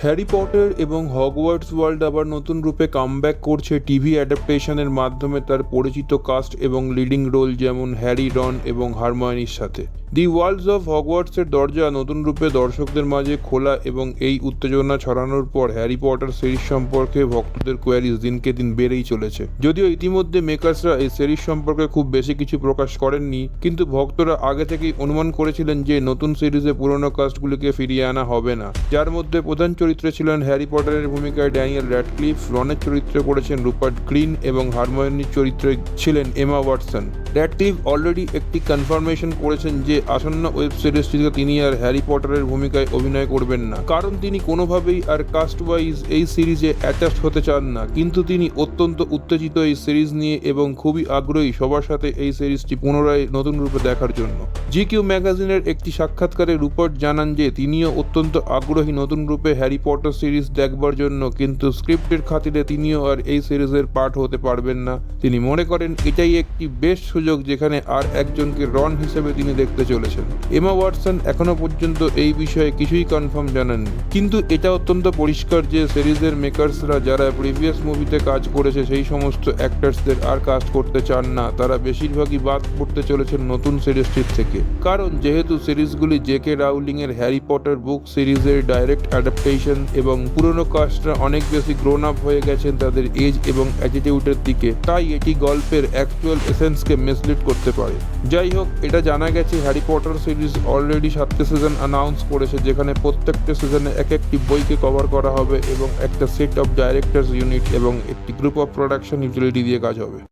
Harry Potter এবং Hogwarts world আবার নতুন রূপে কামব্যাক করছে টিভি অ্যাডাপ্টেশনের মাধ্যমে তার পরিচিত কাস্ট এবং লিডিং রোল যেমন হ্যারি, রন এবং হারমায়োনির সাথে। দি ওয়ার্ল্ডস অফ হগওয়ার্টসের দরজা নতুন রূপে দর্শকদের মাঝে খোলা এবং এই উত্তেজনা ছড়ানোর পর হ্যারি পটার সিরিজ সম্পর্কে ভক্তদের কোয়ারিজ দিনকে দিন বেড়েই চলেছে। যদিও ইতিমধ্যে মেকার্সরা এই সিরিজ সম্পর্কে খুব বেশি কিছু প্রকাশ করেননি, কিন্তু ভক্তরা আগে থেকেই অনুমান করেছিলেন যে নতুন সিরিজে পুরনো কাস্টগুলিকে ফিরিয়ে আনা হবে না, যার মধ্যে প্রধান চরিত্রে ছিলেন হ্যারি পটারের ভূমিকায় ড্যানিয়েল র্যাডক্লিফ, রনের চরিত্রে করেছেন রুপার্ট গ্রিন এবং হারমায়োনির চরিত্রে ছিলেন এমা ওয়াটসন। র্যাডক্লিফ অলরেডি একটি কনফার্মেশন করেছেন যে আসন্ন ওয়েব সিরিজটিতে তিনি আর হ্যারি পটারের ভূমিকায় অভিনয় করবেন না, কারণ তিনি কোনোভাবেই আর কাস্ট ওয়াইজ এই সিরিজে অ্যাটাচড হতে চান না। কিন্তু তিনি অত্যন্ত উত্তেজিত এই সিরিজ নিয়ে এবং খুবই আগ্রহী সবার সাথে এই সিরিজটি পুনরায় নতুন রূপে দেখার জন্য। জিকিউ ম্যাগাজিনের একটি সাক্ষাৎকারে রুপার্ট জানান যে তিনিও অত্যন্ত আগ্রহী নতুন রূপে হ্যারি পটার সিরিজ দেখবার জন্য, কিন্তু স্ক্রিপ্টের খাতিরে তিনিও আর এই সিরিজের পার্ট হতে পারবেন না। তিনি মনে করেন এটাই একটি বেস্ট সুযোগ যেখানে আর একজনকে রন হিসেবে তিনি দেখতে চলেছেন। এমা ওয়াটসন এখনো পর্যন্ত এই বিষয়ে কিছুই কনফার্ম জানাননি, কিন্তু এটা অত্যন্ত পরিষ্কার যে সিরিজের মেকার্সরা যারা প্রিভিয়াস মুভিতে কাজ করেছে সেই সমস্ত অ্যাক্টার্সদের আর কাস্ট করতে চান না। তারা বেশিরভাগই বাদ পড়তে চলেছেন নতুন সিরিজটির থেকে, কারণ যেহেতু সিরিজগুলি জেকে রাউলিং এর হ্যারি পটার বুক সিরিজের ডাইরেক্ট অ্যাডাপ্টেশন এবং পুরনো কাস্টরা অনেক বেশি গ্রোন আপ হয়ে গেছেন তাদের এজ এবং অ্যাটিটিউডের দিকে, তাই এটি গল্পের অ্যাকচুয়াল এসেন্সকে মিসলিড করতে পারে। যাই হোক, এটা জানা গেছে হ্যারি পটার সিরিজ অলরেডি 7টি সিজন অ্যানাউন্স করেছে, যেখানে প্রত্যেকটা সিজনে এক একটি বইকে কভার করা হবে এবং একটা সেট অফ ডাইরেক্টরস ইউনিট এবং একটি গ্রুপ অফ প্রোডাকশন ইউটিলিটি দিয়ে কাজ হবে।